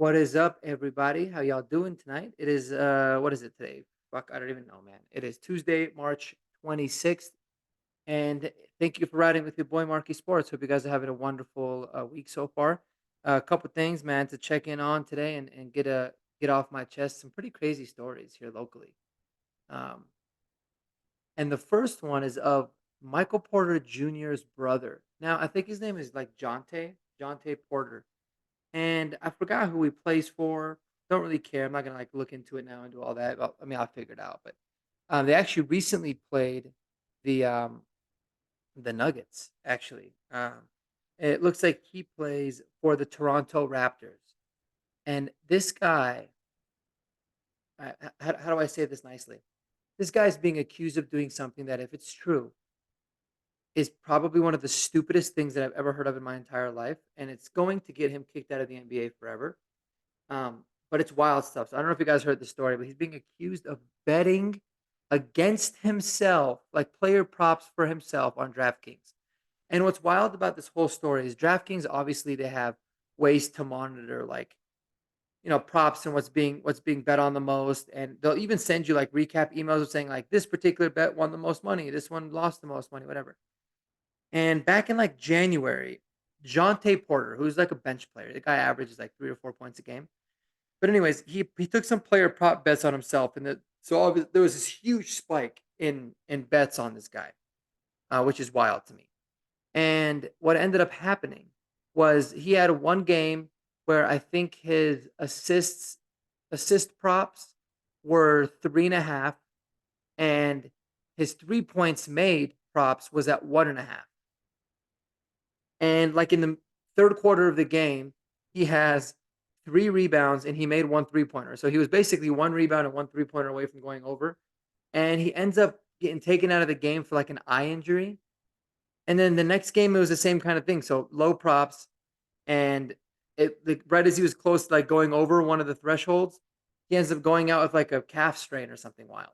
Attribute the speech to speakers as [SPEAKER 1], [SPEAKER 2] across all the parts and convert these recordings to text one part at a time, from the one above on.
[SPEAKER 1] What is up, everybody? How y'all doing tonight? It is what is it today? Fuck, I don't even know, man. It is Tuesday, March 26th. And thank you for riding with your boy Marky Sports. Hope you guys are having a wonderful week so far. A couple things, man, to check in on today and get off my chest some pretty crazy stories here locally. Um, and the first one is of Michael Porter Jr.'s brother. Now, I think his name is like Jontay Porter, and I forgot who he plays for. Don't really care. I'm not gonna like look into it now and do all that. Well, I mean, I'll figure it out. But they actually recently played the um, the Nuggets. Actually, it looks like he plays for the Toronto Raptors. And this guy, how do I say this nicely? This guy's being accused of doing something that, if it's true, is probably one of the stupidest things that I've ever heard of in my entire life, and it's going to get him kicked out of the NBA forever. But it's wild stuff. So I don't know if you guys heard the story, but he's being accused of betting against himself, like player props for himself on DraftKings. And what's wild about this whole story is DraftKings obviously they have ways to monitor like props and what's being bet on the most, and they'll even send you like recap emails of saying like this particular bet won the most money, this one lost the most money, whatever. And back in like January, Jontay Porter, who's like a bench player, the guy averages like 3 or 4 points a game, but anyways, he took some player prop bets on himself, and there was this huge spike in bets on this guy, which is wild to me. And what ended up happening was he had one game where I think his assist props were 3.5, and his 3 points made props was at 1.5. And like in the third quarter of the game, he has 3 rebounds and he made 1 3-pointer. So he was basically 1 rebound and 1 3-pointer away from going over. And he ends up getting taken out of the game for like an eye injury. And then the next game, it was the same kind of thing. So low props. And right as he was close to like going over one of the thresholds, he ends up going out with like a calf strain or something wild.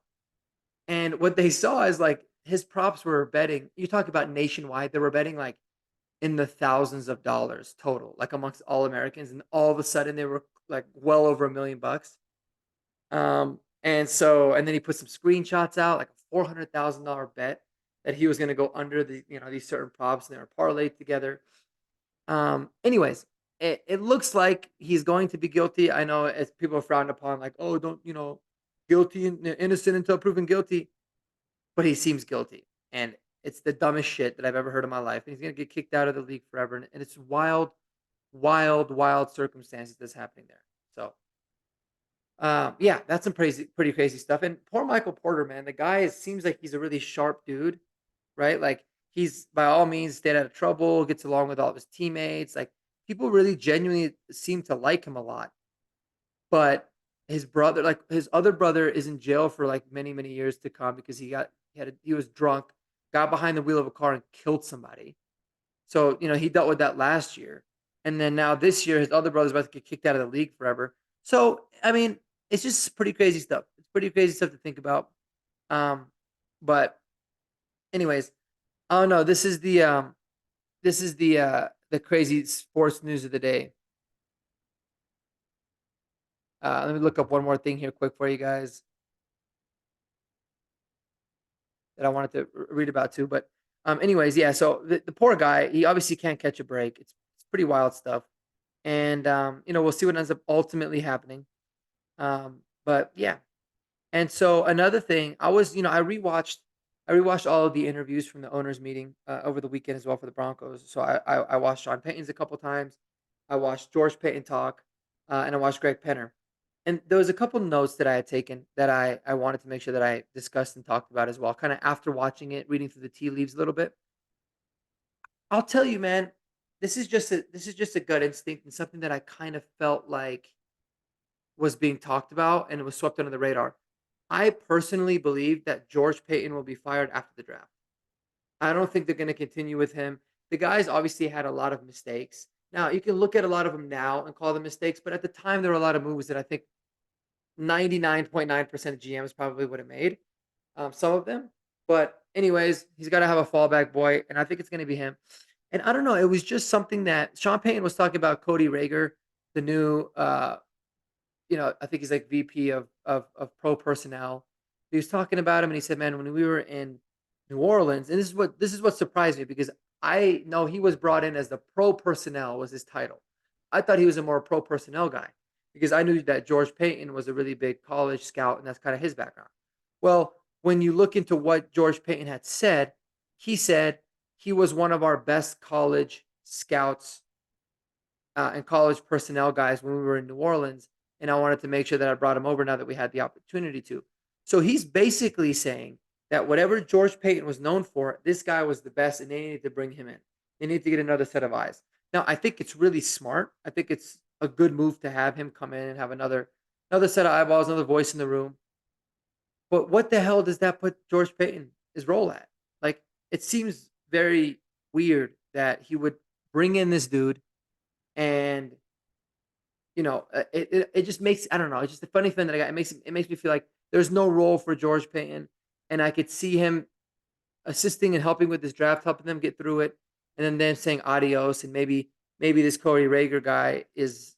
[SPEAKER 1] And what they saw is like his props were betting. You talk about nationwide, they were betting like in the thousands of dollars total, like amongst all Americans, and all of a sudden they were like well over $1 million. And then he put some screenshots out, like a $400,000 bet that he was going to go under these certain props, and they were parlayed together. Anyways, it looks like he's going to be guilty. I know as people are frowned upon, like, oh, don't guilty and innocent until proven guilty, but he seems guilty, and it's the dumbest shit that I've ever heard in my life, and he's gonna get kicked out of the league forever, and it's wild, wild, wild circumstances that's happening there. So, yeah, that's some pretty crazy stuff. And poor Michael Porter, man, the guy seems like he's a really sharp dude, right? Like he's by all means stayed out of trouble, gets along with all of his teammates. Like people really genuinely seem to like him a lot. But his brother, like his other brother, is in jail for like many, many years to come because he was drunk, got behind the wheel of a car and killed somebody. So he dealt with that last year, and then now this year his other brother's about to get kicked out of the league forever. So I mean, it's just pretty crazy stuff. It's pretty crazy stuff to think about. Um, but anyways, oh no, this is the crazy sports news of the day. Let me look up one more thing here quick for you guys that I wanted to read about too. But anyways, yeah. So the poor guy, he obviously can't catch a break. It's pretty wild stuff, and we'll see what ends up ultimately happening. But yeah, and so another thing, I rewatched all of the interviews from the owners meeting over the weekend as well for the Broncos. So I watched Sean Payton's a couple times. I watched George Payton talk, and I watched Greg Penner. And there was a couple notes that I had taken that I wanted to make sure that I discussed and talked about as well. Kind of after watching it, reading through the tea leaves a little bit. I'll tell you, man, this is just a gut instinct and something that I kind of felt like was being talked about and it was swept under the radar. I personally believe that George Payton will be fired after the draft. I don't think they're going to continue with him. The guys obviously had a lot of mistakes. Now, you can look at a lot of them now and call them mistakes, but at the time, there were a lot of moves that I think 99.9% of GMs probably would have made, some of them. But, anyways, he's got to have a fallback boy, and I think it's going to be him. And I don't know, it was just something that Sean Payton was talking about Cody Rager, the new, I think he's like VP of pro personnel. He was talking about him, and he said, "Man, when we were in New Orleans," and this is what surprised me because I know he was brought in as the pro personnel was his title. I thought he was a more pro personnel guy because I knew that George Payton was a really big college scout, and that's kind of his background. Well, when you look into what George Payton had said, he said he was one of our best college scouts and college personnel guys when we were in New Orleans, and I wanted to make sure that I brought him over now that we had the opportunity to. So he's basically saying that whatever George Payton was known for, this guy was the best, and they needed to bring him in. They need to get another set of eyes. Now, I think it's really smart. I think it's a good move to have him come in and have another set of eyeballs, another voice in the room. But what the hell does that put George Payton his role at? Like, it seems very weird that he would bring in this dude and it just makes I don't know. It's just a funny thing that I got. It makes me feel like there's no role for George Payton, and I could see him assisting and helping with this draft, helping them get through it, and then them saying adios, and maybe this Corey Rager guy is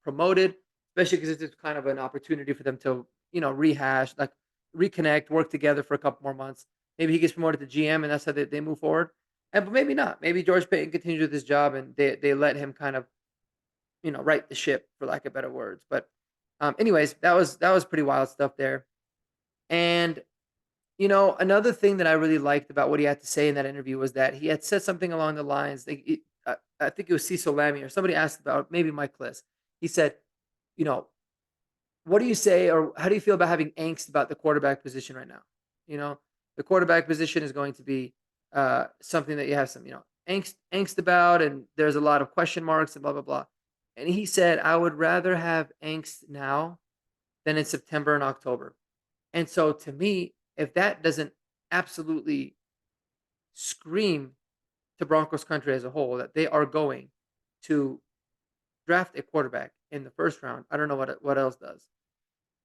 [SPEAKER 1] promoted, especially because it's kind of an opportunity for them to rehash, like reconnect, work together for a couple more months. Maybe he gets promoted to GM, and that's how they move forward. But maybe not. Maybe George Payton continues with his job, and they let him kind of right the ship for lack of better words. But anyways, that was pretty wild stuff there. And another thing that I really liked about what he had to say in that interview was that he had said something along the lines. I think it was Cecil Lammy or somebody asked about maybe Mike Kliss. He said, you know, what do you say or how do you feel about having angst about the quarterback position right now? You know, the quarterback position is going to be something that you have some, angst about, and there's a lot of question marks and blah blah blah. And he said, I would rather have angst now than in September and October. And so to me, if that doesn't absolutely scream to Broncos country as a whole that they are going to draft a quarterback in the first round, I don't know what else does.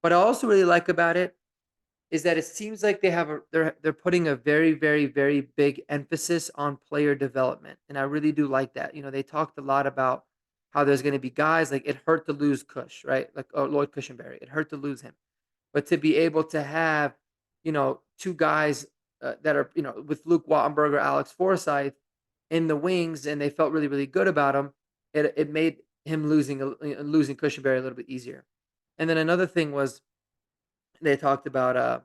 [SPEAKER 1] What I also really like about it is that it seems like they're putting a very very very big emphasis on player development, and I really do like that. They talked a lot about how there's going to be guys like it hurt to lose Cush, right? Like Lloyd Cushenberry, it hurt to lose him, but to be able to have two guys that are with Luke Wattenberger, Alex Forsyth in the wings, and they felt really really good about him. It made him losing Cushenberry a little bit easier. And then another thing was they talked about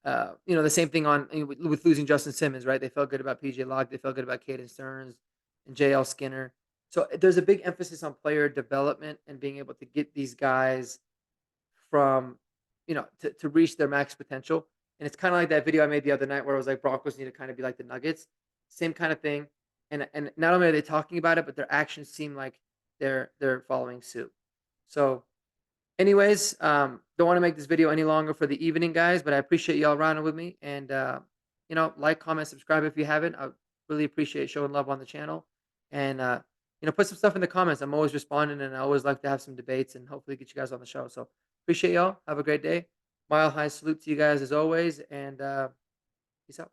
[SPEAKER 1] the same thing on with losing Justin Simmons, right? They felt good about PJ Locke, they felt good about Caden Stearns and JL Skinner. So there's a big emphasis on player development and being able to get these guys from to reach their max potential. And it's kind of like that video I made the other night where it was like Broncos need to kind of be like the Nuggets, same kind of thing. And not only are they talking about it, but their actions seem like they're following suit. So anyways, don't want to make this video any longer for the evening, guys, but I appreciate y'all riding with me. And, like, comment, subscribe if you haven't. I really appreciate showing love on the channel. And, put some stuff in the comments. I'm always responding, and I always like to have some debates and hopefully get you guys on the show. So appreciate y'all. Have a great day. Mile high salute to you guys as always. And peace out.